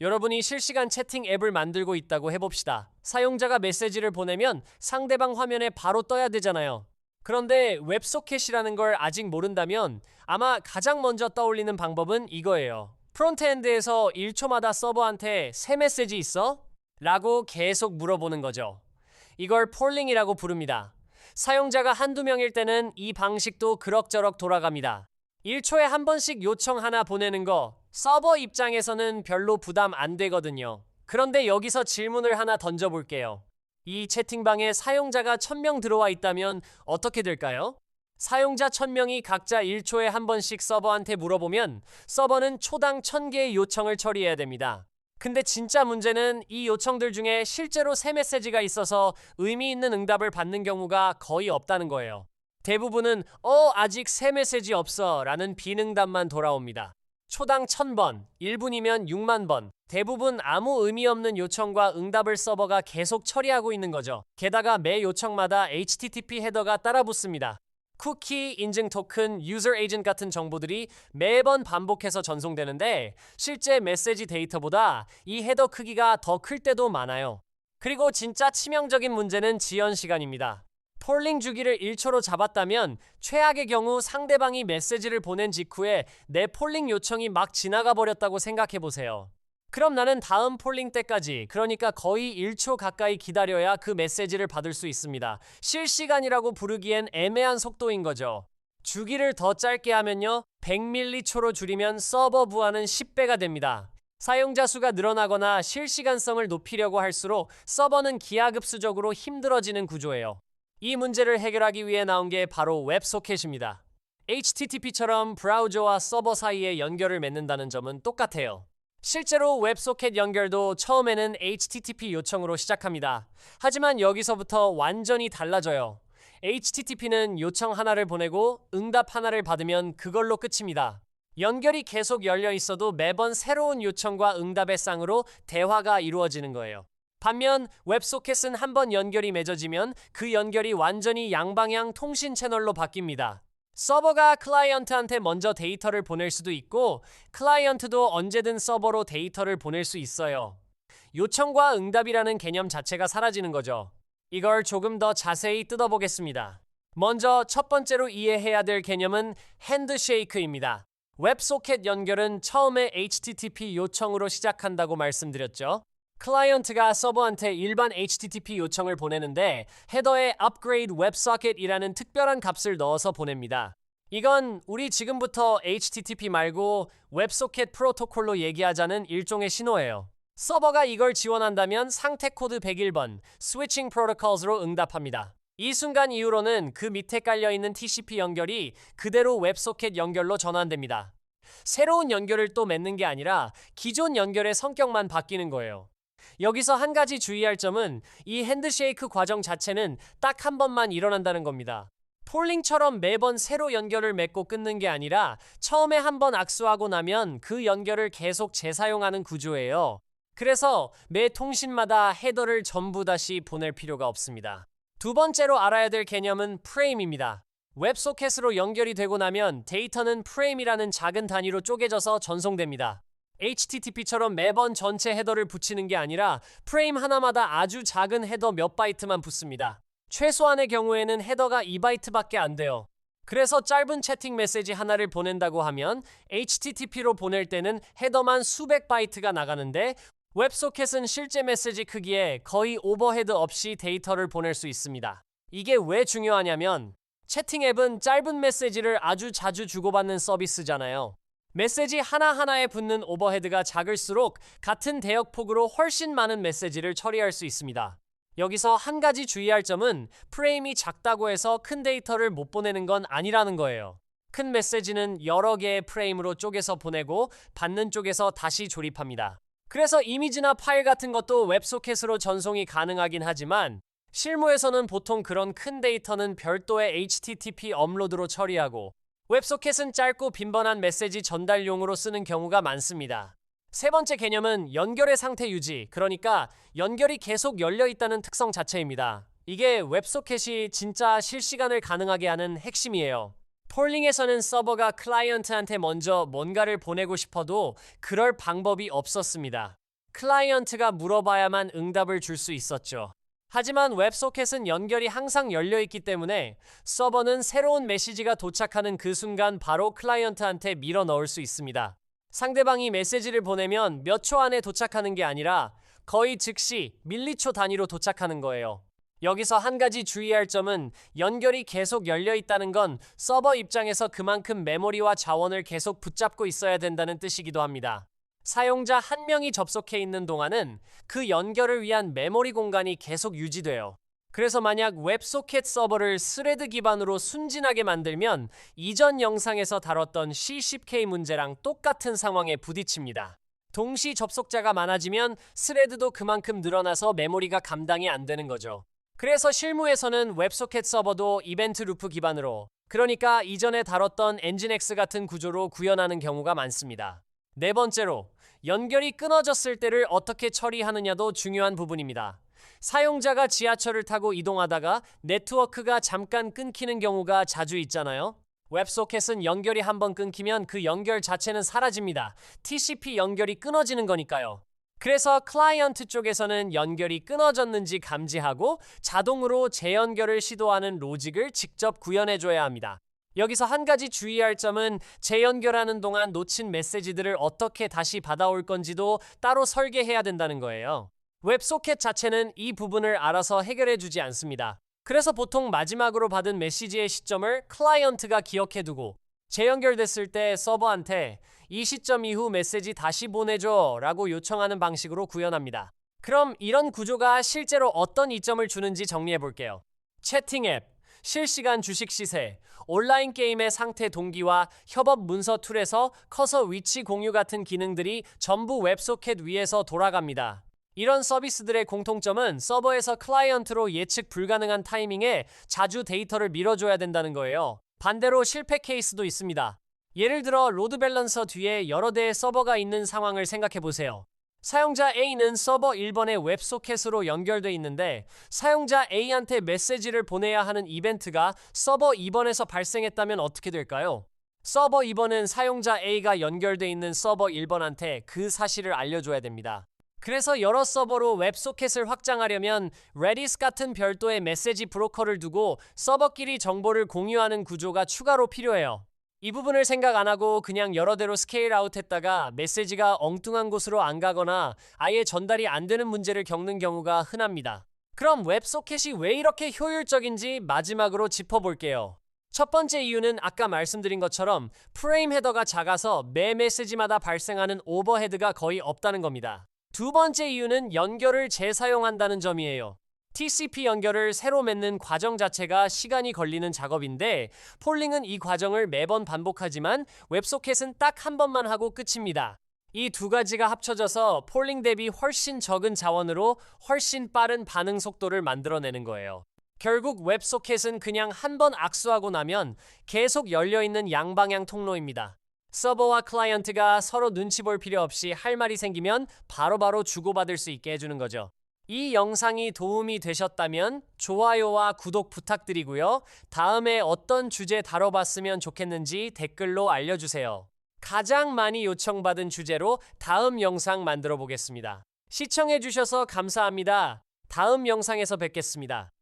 여러분이 실시간 채팅 앱을 만들고 있다고 해봅시다. 사용자가 메시지를 보내면 상대방 화면에 바로 떠야 되잖아요. 그런데 웹소켓이라는 걸 아직 모른다면 아마 가장 먼저 떠올리는 방법은 이거예요. 프론트엔드에서 1초마다 서버한테 새 메시지 있어? 라고 계속 물어보는 거죠. 이걸 폴링이라고 부릅니다. 사용자가 한두 명일 때는 이 방식도 그럭저럭 돌아갑니다. 1초에 한 번씩 요청 하나 보내는 거 서버 입장에서는 별로 부담 안 되거든요. 그런데 여기서 질문을 하나 던져볼게요. 이 채팅방에 사용자가 1000명 들어와 있다면 어떻게 될까요? 사용자 1000명이 각자 1초에 한 번씩 서버한테 물어보면 서버는 초당 1000개의 요청을 처리해야 됩니다. 근데 진짜 문제는 이 요청들 중에 실제로 새 메시지가 있어서 의미 있는 응답을 받는 경우가 거의 없다는 거예요. 대부분은 아직 새 메시지 없어 라는 빈응답만 돌아옵니다. 초당 1000번, 1분이면 6만 번, 대부분 아무 의미 없는 요청과 응답을 서버가 계속 처리하고 있는 거죠. 게다가 매 요청마다 HTTP 헤더가 따라붙습니다. 쿠키, 인증 토큰, 유저 에이전트 같은 정보들이 매번 반복해서 전송되는데 실제 메시지 데이터보다 이 헤더 크기가 더 클 때도 많아요. 그리고 진짜 치명적인 문제는 지연 시간입니다. 폴링 주기를 1초로 잡았다면 최악의 경우 상대방이 메시지를 보낸 직후에 내 폴링 요청이 막 지나가 버렸다고 생각해 보세요. 그럼 나는 다음 폴링 때까지, 그러니까 거의 1초 가까이 기다려야 그 메시지를 받을 수 있습니다. 실시간이라고 부르기엔 애매한 속도인 거죠. 주기를 더 짧게 하면요, 100ml초로 줄이면 서버 부하는 10배가 됩니다. 사용자 수가 늘어나거나 실시간성을 높이려고 할수록 서버는 기하급수적으로 힘들어지는 구조예요. 이 문제를 해결하기 위해 나온 게 바로 웹소켓입니다. HTTP처럼 브라우저와 서버 사이에 연결을 맺는다는 점은 똑같아요. 실제로 웹소켓 연결도 처음에는 HTTP 요청으로 시작합니다. 하지만 여기서부터 완전히 달라져요. HTTP는 요청 하나를 보내고 응답 하나를 받으면 그걸로 끝입니다. 연결이 계속 열려 있어도 매번 새로운 요청과 응답의 쌍으로 대화가 이루어지는 거예요. 반면 웹소켓은 한번 연결이 맺어지면 그 연결이 완전히 양방향 통신 채널로 바뀝니다. 서버가 클라이언트한테 먼저 데이터를 보낼 수도 있고 클라이언트도 언제든 서버로 데이터를 보낼 수 있어요. 요청과 응답이라는 개념 자체가 사라지는 거죠. 이걸 조금 더 자세히 뜯어보겠습니다. 먼저 첫 번째로 이해해야 될 개념은 핸드쉐이크입니다. 웹소켓 연결은 처음에 HTTP 요청으로 시작한다고 말씀드렸죠. 클라이언트가 서버한테 일반 HTTP 요청을 보내는데 헤더에 upgrade WebSocket이라는 특별한 값을 넣어서 보냅니다. 이건 우리 지금부터 HTTP 말고 웹소켓 프로토콜로 얘기하자는 일종의 신호예요. 서버가 이걸 지원한다면 상태 코드 101번 Switching Protocols로 응답합니다. 이 순간 이후로는 그 밑에 깔려있는 TCP 연결이 그대로 웹소켓 연결로 전환됩니다. 새로운 연결을 또 맺는 게 아니라 기존 연결의 성격만 바뀌는 거예요. 여기서 한 가지 주의할 점은 이 핸드쉐이크 과정 자체는 딱 한 번만 일어난다는 겁니다. 폴링처럼 매번 새로 연결을 맺고 끊는 게 아니라 처음에 한 번 악수하고 나면 그 연결을 계속 재사용하는 구조예요. 그래서 매 통신마다 헤더를 전부 다시 보낼 필요가 없습니다. 두 번째로 알아야 될 개념은 프레임입니다. 웹소켓으로 연결이 되고 나면 데이터는 프레임이라는 작은 단위로 쪼개져서 전송됩니다. HTTP처럼 매번 전체 헤더를 붙이는 게 아니라 프레임 하나마다 아주 작은 헤더 몇 바이트만 붙습니다. 최소한의 경우에는 헤더가 2바이트밖에 안 돼요. 그래서 짧은 채팅 메시지 하나를 보낸다고 하면 HTTP로 보낼 때는 헤더만 수백 바이트가 나가는데 웹소켓은 실제 메시지 크기에 거의 오버헤드 없이 데이터를 보낼 수 있습니다. 이게 왜 중요하냐면 채팅 앱은 짧은 메시지를 아주 자주 주고받는 서비스잖아요. 메시지 하나하나에 붙는 오버헤드가 작을수록 같은 대역폭으로 훨씬 많은 메시지를 처리할 수 있습니다. 여기서 한 가지 주의할 점은 프레임이 작다고 해서 큰 데이터를 못 보내는 건 아니라는 거예요. 큰 메시지는 여러 개의 프레임으로 쪼개서 보내고 받는 쪽에서 다시 조립합니다. 그래서 이미지나 파일 같은 것도 웹소켓으로 전송이 가능하긴 하지만 실무에서는 보통 그런 큰 데이터는 별도의 HTTP 업로드로 처리하고 웹소켓은 짧고 빈번한 메시지 전달용으로 쓰는 경우가 많습니다. 세 번째 개념은 연결의 상태 유지, 그러니까 연결이 계속 열려 있다는 특성 자체입니다. 이게 웹소켓이 진짜 실시간을 가능하게 하는 핵심이에요. 폴링에서는 서버가 클라이언트한테 먼저 뭔가를 보내고 싶어도 그럴 방법이 없었습니다. 클라이언트가 물어봐야만 응답을 줄 수 있었죠. 하지만 웹소켓은 연결이 항상 열려 있기 때문에 서버는 새로운 메시지가 도착하는 그 순간 바로 클라이언트한테 밀어 넣을 수 있습니다. 상대방이 메시지를 보내면 몇 초 안에 도착하는 게 아니라 거의 즉시 밀리초 단위로 도착하는 거예요. 여기서 한 가지 주의할 점은 연결이 계속 열려 있다는 건 서버 입장에서 그만큼 메모리와 자원을 계속 붙잡고 있어야 된다는 뜻이기도 합니다. 사용자 한 명이 접속해 있는 동안은 그 연결을 위한 메모리 공간이 계속 유지돼요. 그래서 만약 웹소켓 서버를 스레드 기반으로 순진하게 만들면 이전 영상에서 다뤘던 C10K 문제랑 똑같은 상황에 부딪힙니다. 동시 접속자가 많아지면 스레드도 그만큼 늘어나서 메모리가 감당이 안 되는 거죠. 그래서 실무에서는 웹소켓 서버도 이벤트 루프 기반으로, 그러니까 이전에 다뤘던 엔진X 같은 구조로 구현하는 경우가 많습니다. 네 번째로, 연결이 끊어졌을 때를 어떻게 처리하느냐도 중요한 부분입니다. 사용자가 지하철을 타고 이동하다가 네트워크가 잠깐 끊기는 경우가 자주 있잖아요. 웹소켓은 연결이 한번 끊기면 그 연결 자체는 사라집니다. TCP 연결이 끊어지는 거니까요. 그래서 클라이언트 쪽에서는 연결이 끊어졌는지 감지하고 자동으로 재연결을 시도하는 로직을 직접 구현해줘야 합니다. 여기서 한 가지 주의할 점은 재연결하는 동안 놓친 메시지들을 어떻게 다시 받아올 건지도 따로 설계해야 된다는 거예요. 웹소켓 자체는 이 부분을 알아서 해결해주지 않습니다. 그래서 보통 마지막으로 받은 메시지의 시점을 클라이언트가 기억해두고 재연결됐을 때 서버한테 이 시점 이후 메시지 다시 보내줘 라고 요청하는 방식으로 구현합니다. 그럼 이런 구조가 실제로 어떤 이점을 주는지 정리해볼게요. 채팅 앱, 실시간 주식 시세, 온라인 게임의 상태 동기와 협업 문서 툴에서 커서 위치 공유 같은 기능들이 전부 웹소켓 위에서 돌아갑니다. 이런 서비스들의 공통점은 서버에서 클라이언트로 예측 불가능한 타이밍에 자주 데이터를 밀어줘야 된다는 거예요. 반대로 실패 케이스도 있습니다. 예를 들어 로드 밸런서 뒤에 여러 대의 서버가 있는 상황을 생각해 보세요. 사용자 A는 서버 1번의 웹소켓으로 연결돼 있는데 사용자 A한테 메시지를 보내야 하는 이벤트가 서버 2번에서 발생했다면 어떻게 될까요? 서버 2번은 사용자 A가 연결돼 있는 서버 1번한테 그 사실을 알려줘야 됩니다. 그래서 여러 서버로 웹소켓을 확장하려면 Redis 같은 별도의 메시지 브로커를 두고 서버끼리 정보를 공유하는 구조가 추가로 필요해요. 이 부분을 생각 안 하고 그냥 여러 대로 스케일 아웃 했다가 메시지가 엉뚱한 곳으로 안 가거나 아예 전달이 안 되는 문제를 겪는 경우가 흔합니다. 그럼 웹소켓이 왜 이렇게 효율적인지 마지막으로 짚어볼게요. 첫 번째 이유는 아까 말씀드린 것처럼 프레임 헤더가 작아서 매 메시지마다 발생하는 오버헤드가 거의 없다는 겁니다. 두 번째 이유는 연결을 재사용한다는 점이에요. TCP 연결을 새로 맺는 과정 자체가 시간이 걸리는 작업인데 폴링은 이 과정을 매번 반복하지만 웹소켓은 딱 한 번만 하고 끝입니다. 이 두 가지가 합쳐져서 폴링 대비 훨씬 적은 자원으로 훨씬 빠른 반응 속도를 만들어내는 거예요. 결국 웹소켓은 그냥 한 번 악수하고 나면 계속 열려있는 양방향 통로입니다. 서버와 클라이언트가 서로 눈치 볼 필요 없이 할 말이 생기면 바로바로 주고받을 수 있게 해주는 거죠. 이 영상이 도움이 되셨다면 좋아요와 구독 부탁드리고요. 다음에 어떤 주제 다뤄봤으면 좋겠는지 댓글로 알려주세요. 가장 많이 요청받은 주제로 다음 영상 만들어 보겠습니다. 시청해주셔서 감사합니다. 다음 영상에서 뵙겠습니다.